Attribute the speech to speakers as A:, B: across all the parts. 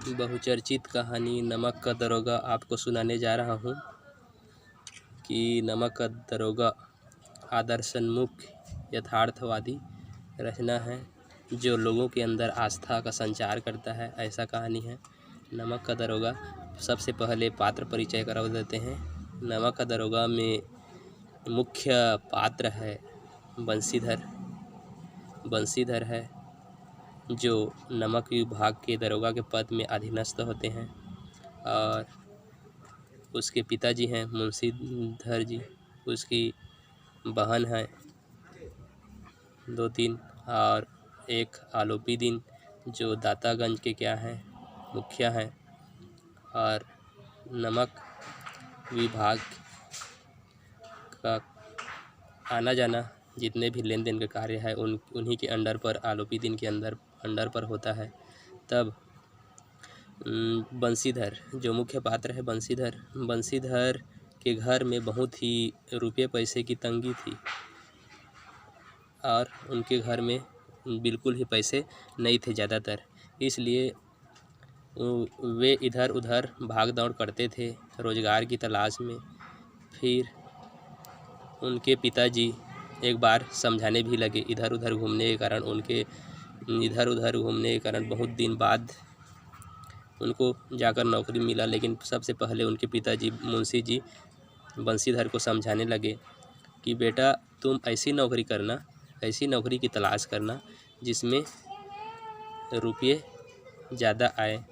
A: बहुचर्चित कहानी नमक का दरोगा आपको सुनाने जा रहा हूँ कि नमक का दरोगा आदर्शोन्मुख यथार्थवादी रचना है जो लोगों के अंदर आस्था का संचार करता है। ऐसा कहानी है नमक का दरोगा। सबसे पहले पात्र परिचय करा देते हैं। नमक का दरोगा में मुख्य पात्र है बंसीधर। बंसीधर है जो नमक विभाग के दरोगा के पद में अधीनस्थ होते हैं और उसके पिताजी हैं मुंशीधर जी। उसकी बहन है 2-3 और एक आलोपीदीन जो दातागंज के क्या हैं मुखिया हैं। और नमक विभाग का आना जाना जितने भी लेन देन का कार्य है उन्हीं के अंडर पर आलोपीदीन के अंडर पर होता है। तब बंसीधर जो मुख्य पात्र है बंसीधर के घर में बहुत ही रुपये पैसे की तंगी थी और उनके घर में बिल्कुल ही पैसे नहीं थे ज़्यादातर। इसलिए वे इधर उधर भाग दौड़ करते थे रोज़गार की तलाश में। फिर उनके पिताजी एक बार समझाने भी लगे। इधर उधर घूमने के कारण बहुत दिन बाद उनको जाकर नौकरी मिला। लेकिन सबसे पहले उनके पिताजी मुंशी जी बंसीधर को समझाने लगे कि बेटा तुम ऐसी नौकरी करना, ऐसी नौकरी की तलाश करना जिसमें रुपये ज़्यादा आए।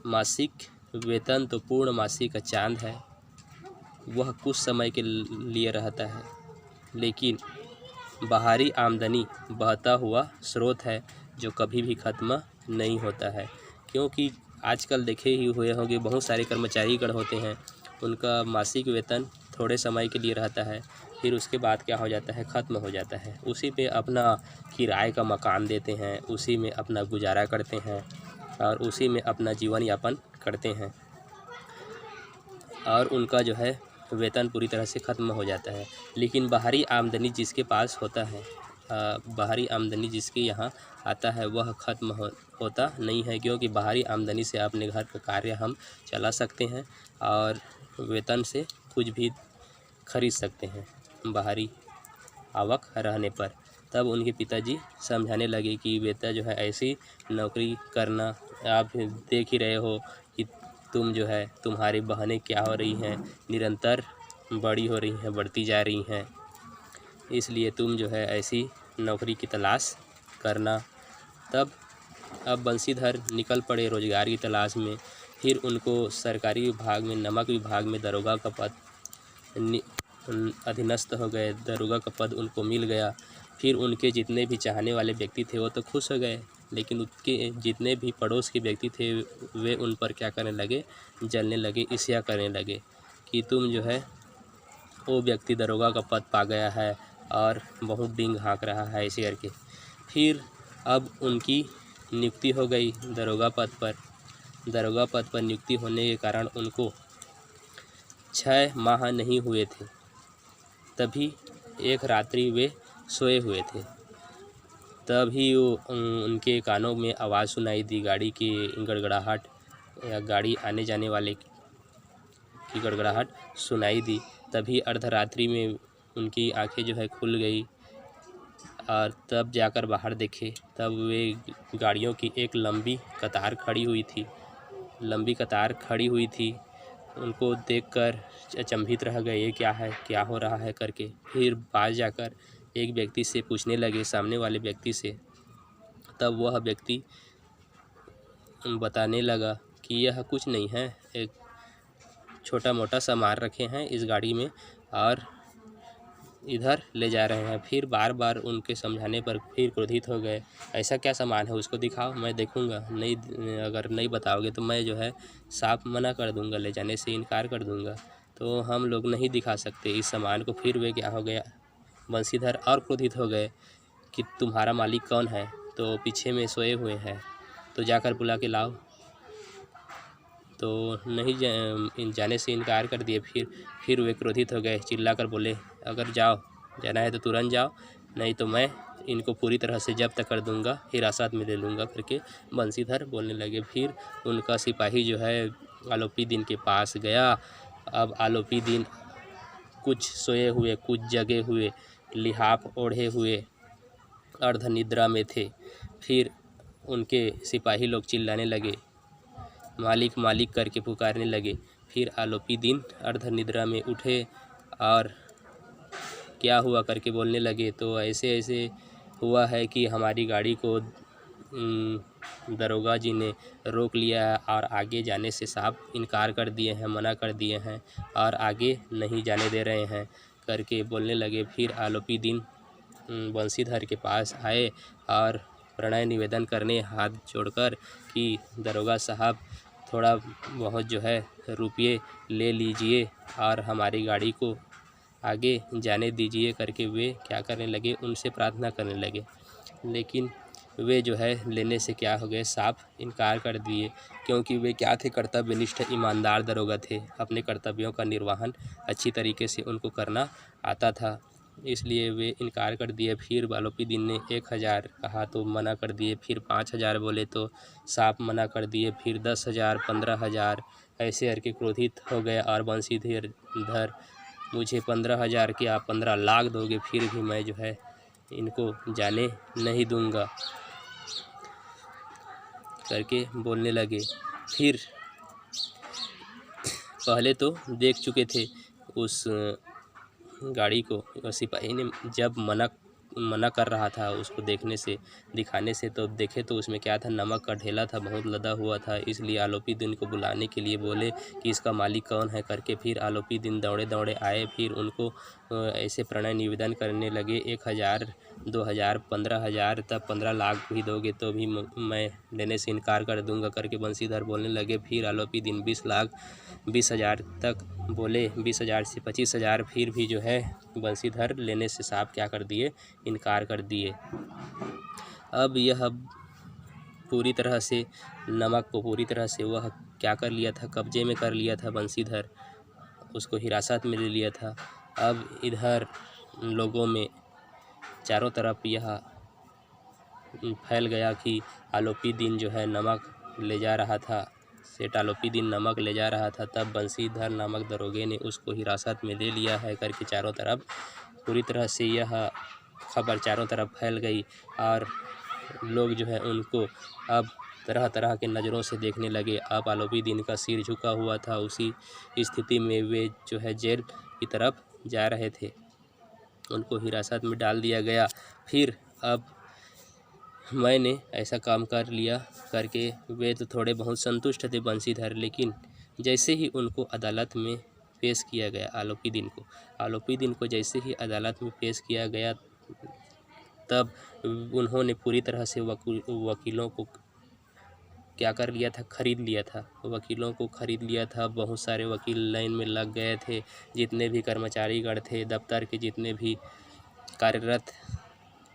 A: मासिक वेतन तो पूर्ण मासिक का चांद है, वह कुछ समय के लिए रहता है, लेकिन बाहरी आमदनी बहता हुआ स्रोत है जो कभी भी ख़त्म नहीं होता है। क्योंकि आजकल देखे ही हुए होंगे बहुत सारे कर्मचारीगण होते हैं, उनका मासिक वेतन थोड़े समय के लिए रहता है, फिर उसके बाद क्या हो जाता है, ख़त्म हो जाता है। उसी पे अपना किराए का मकान देते हैं, उसी में अपना गुजारा करते हैं और उसी में अपना जीवन यापन करते हैं और उनका जो है वेतन पूरी तरह से ख़त्म हो जाता है। लेकिन बाहरी आमदनी जिसके पास होता है, बाहरी आमदनी जिसके यहाँ आता है वह ख़त्म होता नहीं है। क्योंकि बाहरी आमदनी से अपने घर का कार्य हम चला सकते हैं और वेतन से कुछ भी खरीद सकते हैं बाहरी आवक रहने पर। तब उनके पिताजी समझाने लगे कि बेटा जो है ऐसी नौकरी करना, आप देख ही रहे हो कि तुम जो है तुम्हारी बहनें क्या हो रही हैं, निरंतर बड़ी हो रही हैं, बढ़ती जा रही हैं, इसलिए तुम जो है ऐसी नौकरी की तलाश करना। तब अब बंसीधर निकल पड़े रोज़गार की तलाश में। फिर उनको सरकारी विभाग में, नमक विभाग में दरोगा का पद अधीनस्थ हो गए। दरोगा का पद उनको मिल गया। फिर उनके जितने भी चाहने वाले व्यक्ति थे वो तो खुश हो गए, लेकिन उनके जितने भी पड़ोस के व्यक्ति थे वे उन पर क्या करने लगे, जलने लगे, ईर्ष्या करने लगे कि तुम जो है वो व्यक्ति दरोगा का पद पा गया है और बहुत डींग हाँक रहा है ऐसे करके। फिर अब उनकी नियुक्ति हो गई दरोगा पद पर। दरोगा पद पर नियुक्ति होने के कारण उनको 6 माह नहीं हुए थे, तभी एक रात्रि वे सोए हुए थे। तभी वो उनके कानों में आवाज़ सुनाई दी, गाड़ी की गड़गड़ाहट या गाड़ी आने जाने वाले की गड़गड़ाहट सुनाई दी। तभी अर्धरात्रि में उनकी आंखें जो है खुल गई और तब जाकर बाहर देखे, तब वे गाड़ियों की एक लंबी कतार खड़ी हुई थी। उनको देखकर अचंभित रह गए, ये क्या है, क्या हो रहा है करके। फिर पास जाकर एक व्यक्ति से पूछने लगे, सामने वाले व्यक्ति से। तब वह व्यक्ति बताने लगा कि यह कुछ नहीं है, एक छोटा मोटा सामान रखे हैं इस गाड़ी में और इधर ले जा रहे हैं। फिर बार बार उनके समझाने पर फिर क्रोधित हो गए, ऐसा क्या सामान है, उसको दिखाओ, मैं देखूंगा, नहीं अगर नहीं बताओगे तो मैं जो है साफ मना कर दूंगा, ले जाने से इनकार कर दूंगा। तो हम लोग नहीं दिखा सकते इस सामान को। फिर वे क्या हो गया, बंसीधर और क्रोधित हो गए कि तुम्हारा मालिक कौन है, तो पीछे में सोए हुए हैं, तो जाकर बुला के लाओ। तो नहीं जाने से इनकार कर दिए। फिर वे क्रोधित हो गए, चिल्ला कर बोले, अगर जाना है तो तुरंत जाओ, नहीं तो मैं इनको पूरी तरह से जब्त कर दूंगा, हिरासत में ले लूँगा करके बंशीधर बोलने लगे। फिर उनका सिपाही जो है आलोपी दिन के पास गया। अब आलोपी दिन कुछ सोए हुए, कुछ जगे हुए, लिहाफ ओढ़े हुए अर्धनिद्रा में थे। फिर उनके सिपाही लोग चिल्लाने लगे, मालिक मालिक करके पुकारने लगे। फिर आलोपी दिन अर्धनिद्रा में उठे और क्या हुआ करके बोलने लगे। तो ऐसे ऐसे हुआ है कि हमारी गाड़ी को दरोगा जी ने रोक लिया है और आगे जाने से साफ इनकार कर दिए हैं, मना कर दिए हैं और आगे नहीं जाने दे रहे हैं करके बोलने लगे। फिर आलोपी दिन बंशीधर के पास आए और प्रणय निवेदन करने हाथ जोड़कर कि दरोगा साहब थोड़ा बहुत जो है रुपये ले लीजिए और हमारी गाड़ी को आगे जाने दीजिए करके वे क्या करने लगे, उनसे प्रार्थना करने लगे। लेकिन वे जो है लेने से क्या हो गए, साफ इनकार कर दिए, क्योंकि वे क्या थे, कर्तव्यनिष्ठ ईमानदार दरोगा थे। अपने कर्तव्यों का निर्वहन अच्छी तरीके से उनको करना आता था, इसलिए वे इनकार कर दिए। फिर आलोपी दिन ने 1000 कहा तो मना कर दिए, फिर 5000 बोले तो साफ मना कर दिए, फिर 10,000, 15,000 ऐसे करके क्रोधित हो गए। और बंशीधर मुझे 15,000 की आप 15 लाख दोगे फिर भी मैं जो है इनको जाने नहीं दूंगा करके बोलने लगे। फिर पहले तो देख चुके थे उस गाड़ी को, सिपाही ने जब मना कर रहा था उसको देखने से, दिखाने से, तो देखे तो उसमें क्या था, नमक का ढेला था, बहुत लदा हुआ था। इसलिए आलोपी दिन को बुलाने के लिए बोले कि इसका मालिक कौन है करके। फिर आलोपी दिन दौड़े दौड़े आए। फिर उनको ऐसे प्रणय निवेदन करने लगे, 1000, 2000, 15,000, तब 15 लाख भी दोगे तो भी मैं लेने से इनकार कर दूंगा करके बंशीधर बोलने लगे। फिर आलोपी दिन 20 लाख, 20,000 तक बोले, 20,000 से 25,000, फिर भी जो है बंशीधर लेने से साफ क्या कर दिए, इनकार कर दिए। अब यह पूरी तरह से नमक को पूरी तरह से वह क्या कर लिया था, कब्जे में कर लिया था बंशीधर, उसको हिरासत में ले लिया था। अब इधर लोगों में चारों तरफ यह फैल गया कि आलोपी दिन जो है नमक ले जा रहा था, सेठ आलोपी दिन नमक ले जा रहा था। तब बंशीधर नामक दरोगे ने उसको हिरासत में ले लिया है करके चारों तरफ पूरी तरह से यह खबर चारों तरफ फैल गई। और लोग जो है उनको अब तरह तरह के नज़रों से देखने लगे। अब आलोपी दिन का सिर झुका हुआ था, उसी स्थिति में वे जो है जेल की तरफ जा रहे थे, उनको हिरासत में डाल दिया गया। फिर अब मैंने ऐसा काम कर लिया करके वे तो थोड़े बहुत संतुष्ट थे बंशीधर, लेकिन जैसे ही उनको अदालत में पेश किया गया, आलोपी दिन को जैसे ही अदालत में पेश किया गया, तब उन्होंने पूरी तरह से वकीलों को क्या कर लिया था, खरीद लिया था, वकीलों को खरीद लिया था। बहुत सारे वकील लाइन में लग गए थे, जितने भी कर्मचारीगण थे, दफ्तर के जितने भी कार्यरत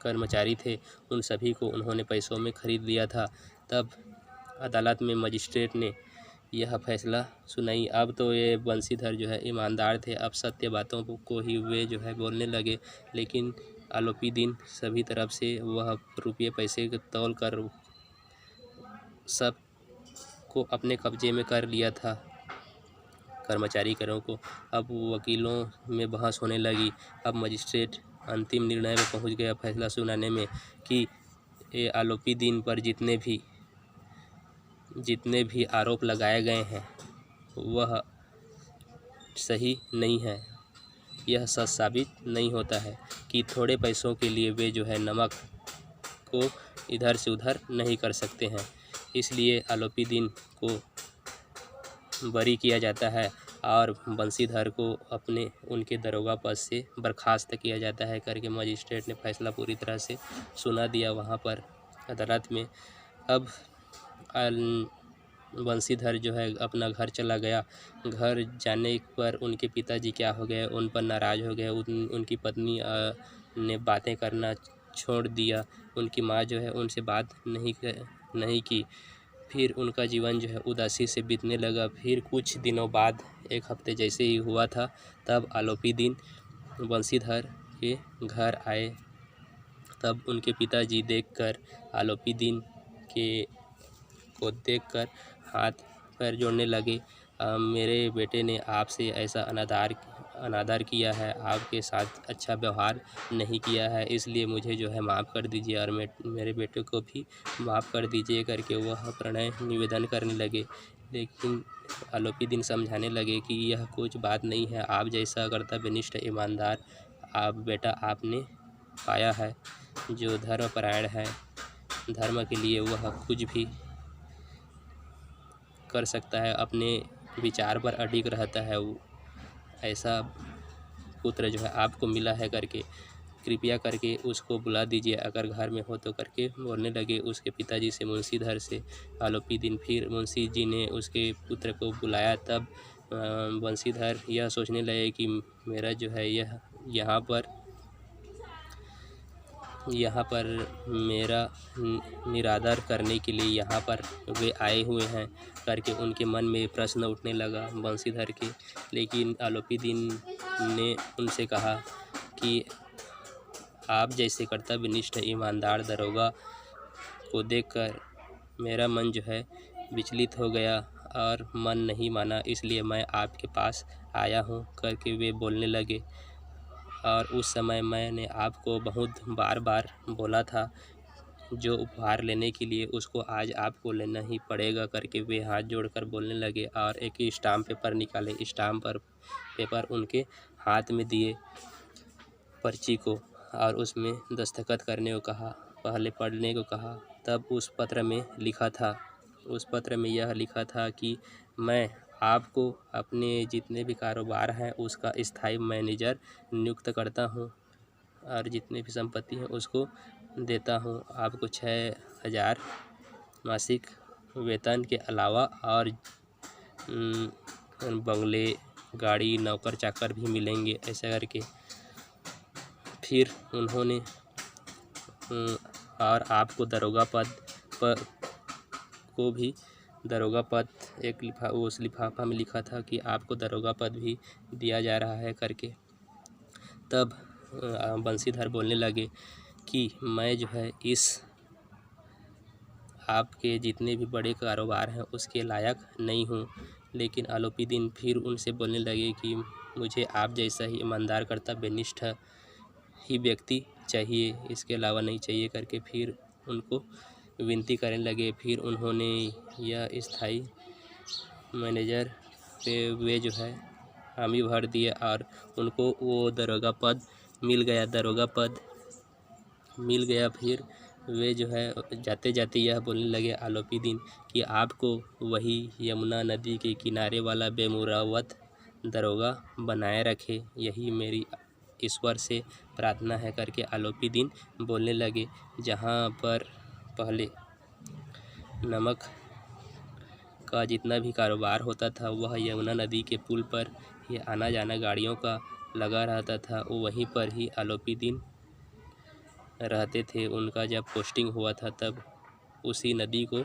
A: कर्मचारी थे, उन सभी को उन्होंने पैसों में खरीद लिया था। तब अदालत में मजिस्ट्रेट ने यह फैसला सुनाई। अब तो ये बंशीधर जो है ईमानदार थे, अब सत्य बातों को ही वे जो है बोलने लगे। लेकिन आलोपी दिन सभी तरफ से वह रुपये पैसे तौल कर सब को अपने कब्जे में कर लिया था, कर्मचारी करों को। अब वकीलों में बहस होने लगी। अब मजिस्ट्रेट अंतिम निर्णय में पहुंच गया फैसला सुनाने में कि ये आलोपी दिन पर जितने भी आरोप लगाए गए हैं वह सही नहीं है। यह सच साबित नहीं होता है कि थोड़े पैसों के लिए वे जो है नमक को इधर से उधर नहीं कर सकते हैं। इसलिए आलोपी दिन को बरी किया जाता है और बंशीधर को उनके दरोगा पद से बर्खास्त किया जाता है करके मजिस्ट्रेट ने फैसला पूरी तरह से सुना दिया वहाँ पर अदालत में। अब बंशीधर जो है अपना घर चला गया। घर जाने पर उनके पिताजी क्या हो गए, उन पर नाराज़ हो गए। उनकी पत्नी ने बातें करना छोड़ दिया। उनकी माँ जो है उनसे बात नहीं की। फिर उनका जीवन जो है उदासी से बीतने लगा। फिर कुछ दिनों बाद, 1 हफ्ते जैसे ही हुआ था, तब आलोपी दिन बंशीधर के घर आए तब उनके पिताजी देखकर आलोपी दिन को देखकर हाथ पैर जोड़ने लगे। मेरे बेटे ने आपसे ऐसा अनादर किया है, आपके साथ अच्छा व्यवहार नहीं किया है, इसलिए मुझे जो है माफ़ कर दीजिए और मेरे बेटे को भी माफ़ कर दीजिए करके वह प्रणय निवेदन करने लगे। लेकिन आलोपी दिन समझाने लगे कि यह कुछ बात नहीं है, आप जैसा कर्तव्यनिष्ठ ईमानदार बेटा आपने पाया है, जो धर्मपरायण है, धर्म के लिए वह कुछ भी कर सकता है, अपने विचार पर अडिग रहता है, ऐसा पुत्र जो है आपको मिला है करके कृपया करके उसको बुला दीजिए, अगर घर में हो तो करके बोलने लगे उसके पिताजी से, मुंशीधर से। आलोपी दिन फिर मुंशी जी ने उसके पुत्र को बुलाया। तब बंशीधर यह सोचने लगे कि मेरा जो है यह यहाँ पर मेरा निरादर करने के लिए यहाँ पर वे आए हुए हैं करके उनके मन में प्रश्न उठने लगा बंशीधर के। लेकिन आलोपी दिन ने उनसे कहा कि आप जैसे कर्तव्यनिष्ठ ईमानदार दरोगा को देखकर मेरा मन जो है विचलित हो गया और मन नहीं माना, इसलिए मैं आपके पास आया हूँ करके वे बोलने लगे। और उस समय मैंने आपको बहुत बार बोला था, जो उपहार लेने के लिए उसको आज आपको लेना ही पड़ेगा करके वे हाथ जोड़कर बोलने लगे और एक स्टाम्प पेपर निकाले। स्टाम्प पेपर उनके हाथ में दिए पर्ची को और उसमें दस्तखत करने को कहा, पहले पढ़ने को कहा। तब उस पत्र में यह लिखा था कि मैं आपको अपने जितने भी कारोबार हैं उसका स्थायी मैनेजर नियुक्त करता हूं और जितने भी संपत्ति हैं उसको देता हूं। आपको 6,000 मासिक वेतन के अलावा और बंगले, गाड़ी, नौकर चाकर भी मिलेंगे, ऐसा करके फिर उन्होंने और आपको दरोगा पद उस लिफाफा में लिखा था कि आपको दरोगा पद भी दिया जा रहा है करके। तब बंशीधर बोलने लगे कि मैं जो है इस आपके जितने भी बड़े कारोबार हैं उसके लायक नहीं हूँ। लेकिन आलोपी दिन फिर उनसे बोलने लगे कि मुझे आप जैसा ही ईमानदार कर्तव्यनिष्ठ ही व्यक्ति चाहिए, इसके अलावा नहीं चाहिए करके फिर उनको विनती करने लगे। फिर उन्होंने यह स्थायी मैनेजर पे वे जो है हामी भर दिए और उनको वो दरोगा पद मिल गया। फिर वे जो है जाते जाते यह बोलने लगे आलोपी दिन कि आपको वही यमुना नदी के किनारे वाला बेमुरवत दरोगा बनाए रखे, यही मेरी ईश्वर से प्रार्थना है करके आलोपी दिन बोलने लगे। जहाँ पर पहले नमक का जितना भी कारोबार होता था वह यमुना नदी के पुल पर ही आना जाना गाड़ियों का लगा रहता था, वहीं पर ही आलोपी दिन रहते थे। उनका जब पोस्टिंग हुआ था तब उसी नदी को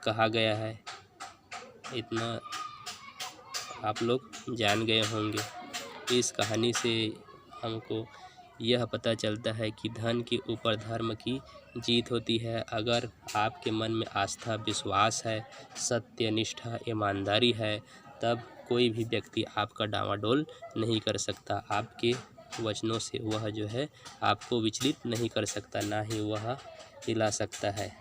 A: कहा गया है। इतना आप लोग जान गए होंगे। इस कहानी से हमको यह पता चलता है कि धन के ऊपर धर्म की जीत होती है। अगर आपके मन में आस्था, विश्वास है, सत्य, निष्ठा, ईमानदारी है, तब कोई भी व्यक्ति आपका डामाडोल नहीं कर सकता। आपके वचनों से वह जो है आपको विचलित नहीं कर सकता, ना ही वह हिला सकता है।